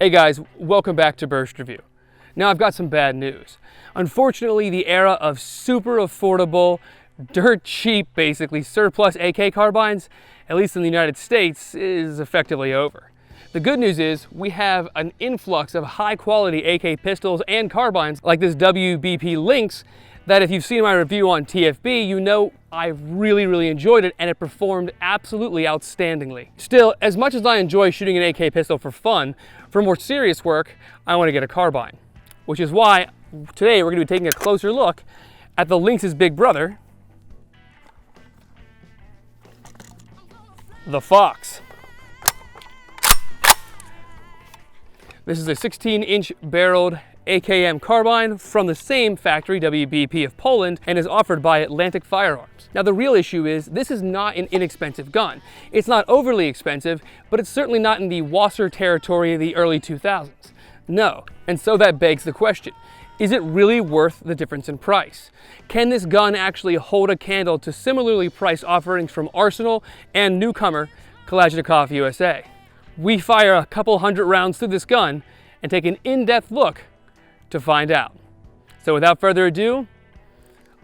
Hey guys, welcome back to Burst Review. Now I've got some bad news. Unfortunately, the era of super affordable, dirt cheap, basically surplus AK carbines, at least in the United States, is effectively over. The good news is we have an influx of high quality AK pistols and carbines like this WBP Lynx that if you've seen my review on TFB, you know I really enjoyed it and it performed absolutely outstandingly. Still, as much as I enjoy shooting an AK pistol for fun, for more serious work, I want to get a carbine. Which is why today we're going to be taking a closer look at the Lynx's big brother, the Fox. This is a 16-inch barreled AKM carbine from the same factory, WBP of Poland, and is offered by Atlantic Firearms. Now the real issue is this is not an inexpensive gun. It's not overly expensive, but it's certainly not in the Wasser territory of the early 2000s. No, and so that begs the question, is it really worth the difference in price? Can this gun actually hold a candle to similarly priced offerings from Arsenal and newcomer Kalashnikov USA? We fire a couple hundred rounds through this gun and take an in-depth look to find out. So without further ado,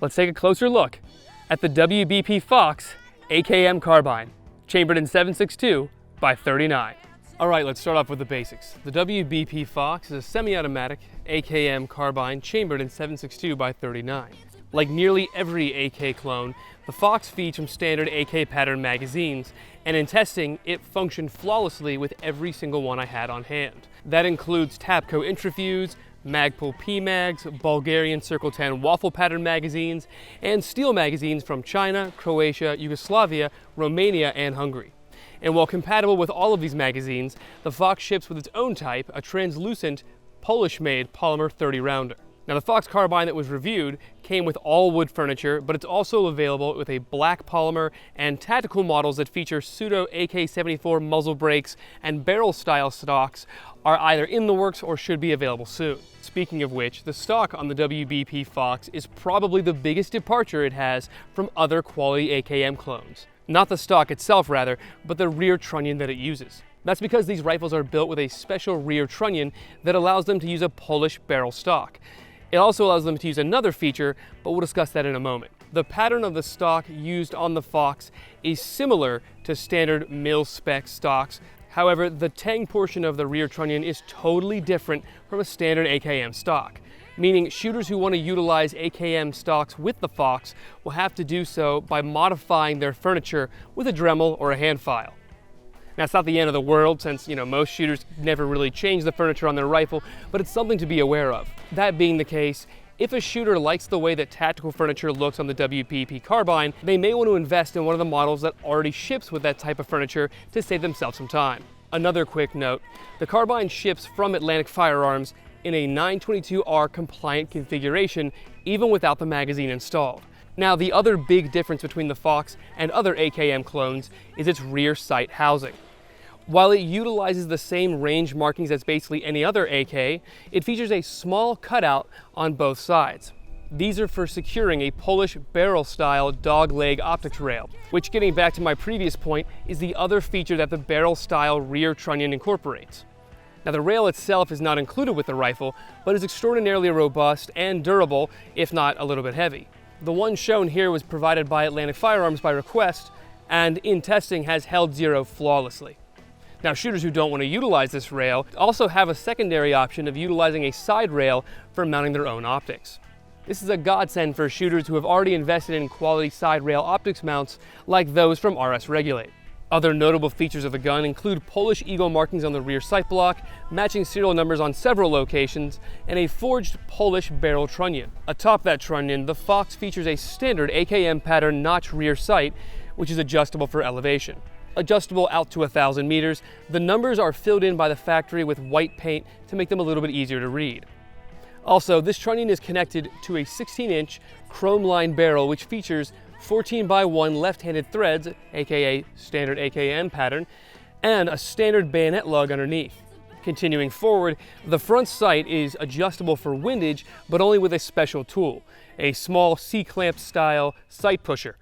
let's take a closer look at the WBP Fox AKM carbine, chambered in 7.62 by 39. All right, let's start off with the basics. The WBP Fox is a semi-automatic AKM carbine chambered in 7.62 by 39. Like nearly every AK clone, the Fox feeds from standard AK pattern magazines, and in testing, it functioned flawlessly with every single one I had on hand. That includes Tabco Intrafuse, Magpul P-Mags, Bulgarian Circle 10 waffle pattern magazines, and steel magazines from China, Croatia, Yugoslavia, Romania, and Hungary. And while compatible with all of these magazines, the Fox ships with its own type, a translucent, Polish-made polymer 30 rounder. Now the Fox carbine that was reviewed came with all wood furniture, but it's also available with a black polymer and tactical models that feature pseudo AK-74 muzzle brakes and barrel style stocks are either in the works or should be available soon. Speaking of which, the stock on the WBP Fox is probably the biggest departure it has from other quality AKM clones. Not the stock itself rather, but the rear trunnion that it uses. That's because these rifles are built with a special rear trunnion that allows them to use a Polish barrel stock. It also allows them to use another feature, but we'll discuss that in a moment. The pattern of the stock used on the Fox is similar to standard mil-spec stocks. However, the tang portion of the rear trunnion is totally different from a standard AKM stock, meaning shooters who want to utilize AKM stocks with the Fox will have to do so by modifying their furniture with a Dremel or a hand file. Now, it's not the end of the world since, most shooters never really change the furniture on their rifle, but it's something to be aware of. That being the case, if a shooter likes the way that tactical furniture looks on the WBP carbine, they may want to invest in one of the models that already ships with that type of furniture to save themselves some time. Another quick note, the carbine ships from Atlantic Firearms in a 922R compliant configuration, even without the magazine installed. Now, the other big difference between the Fox and other AKM clones is its rear sight housing. While it utilizes the same range markings as basically any other AK, it features a small cutout on both sides. These are for securing a Polish barrel-style dog-leg optics rail, which, getting back to my previous point, is the other feature that the barrel-style rear trunnion incorporates. Now, the rail itself is not included with the rifle, but is extraordinarily robust and durable, if not a little bit heavy. The one shown here was provided by Atlantic Firearms by request, and in testing has held zero flawlessly. Now, shooters who don't want to utilize this rail also have a secondary option of utilizing a side rail for mounting their own optics. This is a godsend for shooters who have already invested in quality side rail optics mounts like those from RS Regulate. Other notable features of the gun include Polish eagle markings on the rear sight block, matching serial numbers on several locations, and a forged Polish barrel trunnion. Atop that trunnion, the Fox features a standard AKM pattern notch rear sight, which is adjustable for elevation. Adjustable out to 1,000 meters, the numbers are filled in by the factory with white paint to make them a little bit easier to read. Also, this trunnion is connected to a 16-inch chrome-lined barrel which features 14x1 left-handed threads, aka standard AKM pattern, and a standard bayonet lug underneath. Continuing forward, the front sight is adjustable for windage, but only with a special tool, a small C-clamp style sight pusher.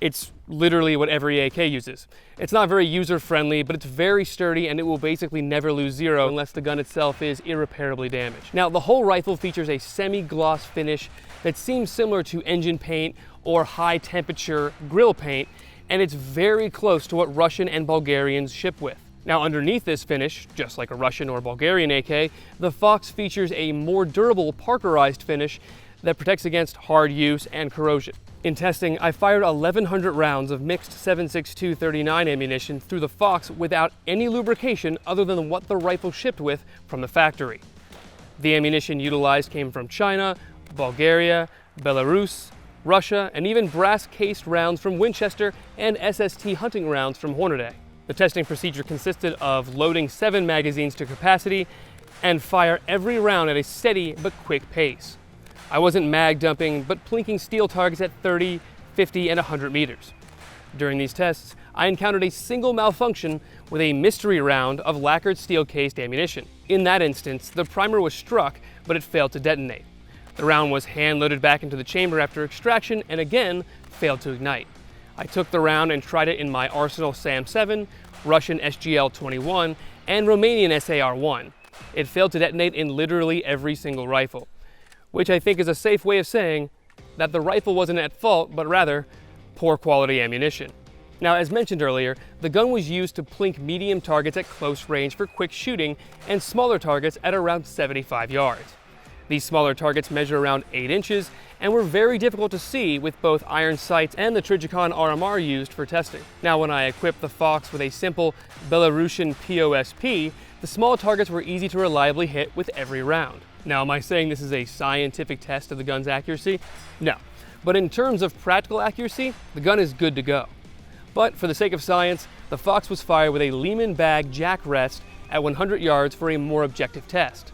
It's literally what every AK uses. It's not very user-friendly, but it's very sturdy and it will basically never lose zero unless the gun itself is irreparably damaged. Now, the whole rifle features a semi-gloss finish that seems similar to engine paint or high-temperature grill paint, and it's very close to what Russian and Bulgarians ship with. Now, underneath this finish, just like a Russian or Bulgarian AK, the Fox features a more durable parkerized finish that protects against hard use and corrosion. In testing, I fired 1,100 rounds of mixed 7.62 39 ammunition through the Fox without any lubrication other than what the rifle shipped with from the factory. The ammunition utilized came from China, Bulgaria, Belarus, Russia, and even brass-cased rounds from Winchester and SST hunting rounds from Hornady. The testing procedure consisted of loading 7 magazines to capacity and fire every round at a steady but quick pace. I wasn't mag dumping, but plinking steel targets at 30, 50, and 100 meters. During these tests, I encountered a single malfunction with a mystery round of lacquered steel-cased ammunition. In that instance, the primer was struck, but it failed to detonate. The round was hand-loaded back into the chamber after extraction and again failed to ignite. I took the round and tried it in my Arsenal SAM-7, Russian SGL-21, and Romanian SAR-1. It failed to detonate in literally every single rifle, which I think is a safe way of saying that the rifle wasn't at fault, but rather poor quality ammunition. Now, as mentioned earlier, the gun was used to plink medium targets at close range for quick shooting and smaller targets at around 75 yards. These smaller targets measure around 8 inches and were very difficult to see with both iron sights and the Trijicon RMR used for testing. Now, when I equipped the Fox with a simple Belarusian POSP, the small targets were easy to reliably hit with every round. Now, am I saying this is a scientific test of the gun's accuracy? No. But in terms of practical accuracy, the gun is good to go. But for the sake of science, the Fox was fired with a Lehman bag jack rest at 100 yards for a more objective test.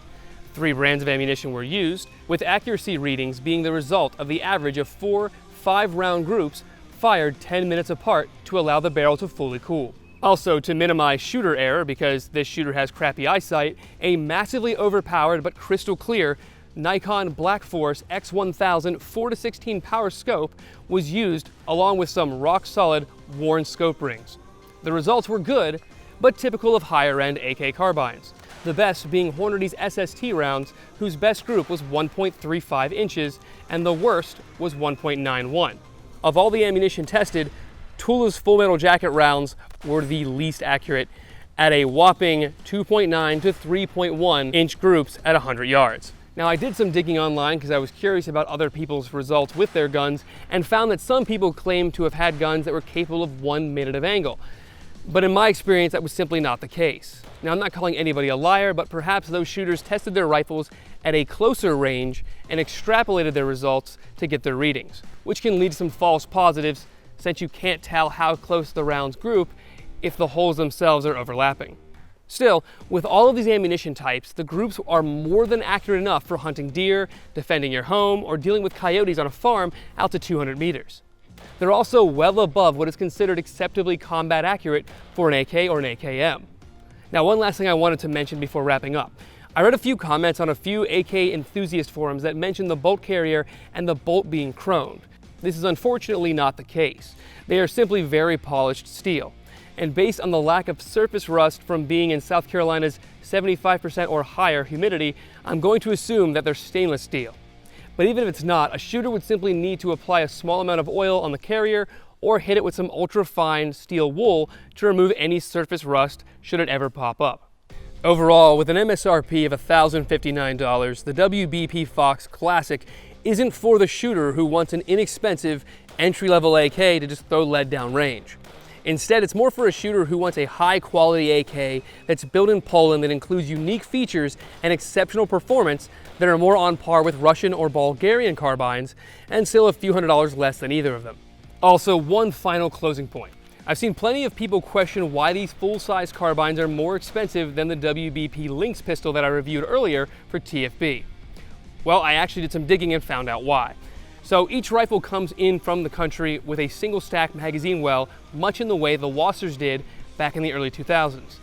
3 brands of ammunition were used, with accuracy readings being the result of the average of 4 5-round groups fired 10 minutes apart to allow the barrel to fully cool. Also, to minimize shooter error, because this shooter has crappy eyesight, a massively overpowered but crystal clear Nikon Black Force X1000 4-16 power scope was used along with some rock-solid worn scope rings. The results were good, but typical of higher-end AK carbines. The best being Hornady's SST rounds, whose best group was 1.35 inches, and the worst was 1.91. Of all the ammunition tested, Tula's Full Metal Jacket rounds were the least accurate at a whopping 2.9 to 3.1 inch groups at 100 yards. Now, I did some digging online because I was curious about other people's results with their guns and found that some people claimed to have had guns that were capable of 1 minute of angle. But in my experience, that was simply not the case. Now, I'm not calling anybody a liar, but perhaps those shooters tested their rifles at a closer range and extrapolated their results to get their readings, which can lead to some false positives since you can't tell how close the rounds group if the holes themselves are overlapping. Still, with all of these ammunition types, the groups are more than accurate enough for hunting deer, defending your home, or dealing with coyotes on a farm out to 200 meters. They're also well above what is considered acceptably combat accurate for an AK or an AKM. Now, one last thing I wanted to mention before wrapping up. I read a few comments on a few AK enthusiast forums that mentioned the bolt carrier and the bolt being chromed. This is unfortunately not the case. They are simply very polished steel. And based on the lack of surface rust from being in South Carolina's 75% or higher humidity, I'm going to assume that they're stainless steel. But even if it's not, a shooter would simply need to apply a small amount of oil on the carrier or hit it with some ultra-fine steel wool to remove any surface rust should it ever pop up. Overall, with an MSRP of $1,059, the WBP Fox Classic isn't for the shooter who wants an inexpensive entry-level AK to just throw lead down range. Instead, it's more for a shooter who wants a high-quality AK that's built in Poland that includes unique features and exceptional performance that are more on par with Russian or Bulgarian carbines and still a few $100s less than either of them. Also, one final closing point. I've seen plenty of people question why these full-size carbines are more expensive than the WBP Lynx pistol that I reviewed earlier for TFB. Well, I actually did some digging and found out why. So each rifle comes in from the country with a single stack magazine well, much in the way the Wassers did back in the early 2000s.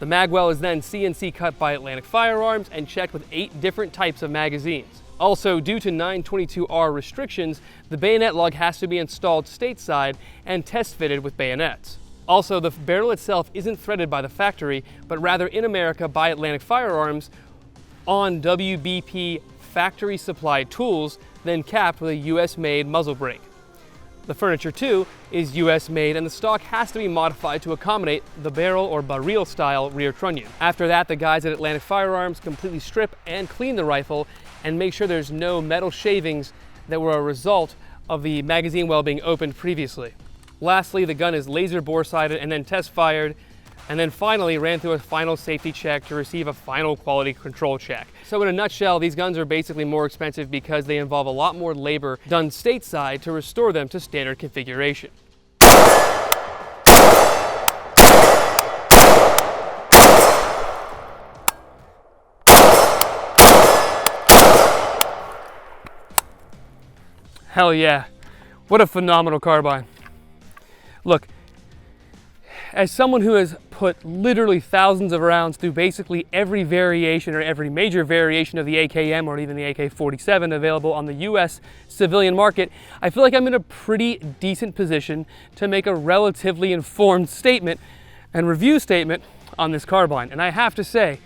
The mag well is then CNC cut by Atlantic Firearms and checked with 8 different types of magazines. Also, due to 922R restrictions, the bayonet lug has to be installed stateside and test fitted with bayonets. Also, the barrel itself isn't threaded by the factory, but rather in America by Atlantic Firearms on WBP factory supplied tools, then capped with a US made muzzle brake. The furniture too is US made, and the stock has to be modified to accommodate the barrel or barrel style rear trunnion. After that, the guys at Atlantic Firearms completely strip and clean the rifle and make sure there's no metal shavings that were a result of the magazine well being opened previously. Lastly, the gun is laser bore sighted and then test fired, and then finally ran through a final safety check to receive a final quality control check. So in a nutshell, these guns are basically more expensive because they involve a lot more labor done stateside to restore them to standard configuration. Hell yeah, what a phenomenal carbine. Look, as someone who has put literally thousands of rounds through basically every variation or every major variation of the AKM or even the AK-47 available on the US civilian market, I feel like I'm in a pretty decent position to make a relatively informed statement and review statement on this carbine. And I have to say,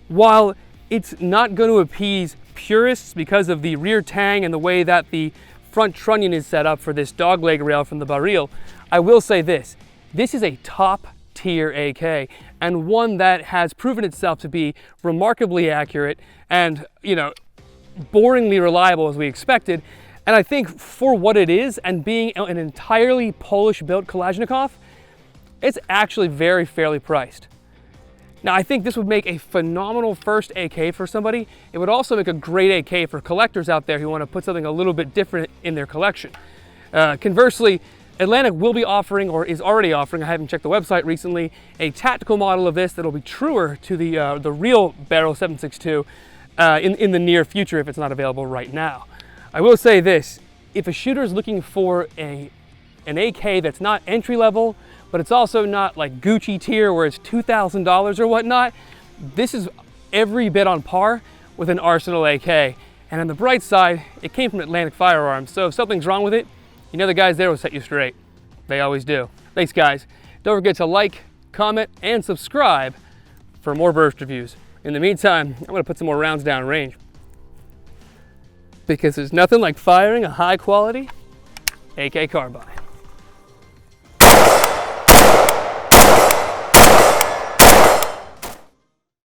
while it's not going to appease purists because of the rear tang and the way that the front trunnion is set up for this dogleg rail from the barrel, I will say this. This is a top tier AK and one that has proven itself to be remarkably accurate and, boringly reliable as we expected. And I think for what it is and being an entirely Polish built Kalashnikov, it's actually very fairly priced. Now, I think this would make a phenomenal first AK for somebody. It would also make a great AK for collectors out there who want to put something a little bit different in their collection. Conversely, Atlantic will be offering, or is already offering, I haven't checked the website recently, a tactical model of this that'll be truer to the real barrel 7.62 in the near future if it's not available right now. I will say this, if a shooter is looking for an AK that's not entry level, but it's also not like Gucci tier where it's $2,000 or whatnot, this is every bit on par with an Arsenal AK. And on the bright side, it came from Atlantic Firearms, so if something's wrong with it, you know the guys there will set you straight. They always do. Thanks, guys. Don't forget to like, comment, and subscribe for more burst reviews. In the meantime, I'm gonna put some more rounds down range because there's nothing like firing a high quality AK carbine.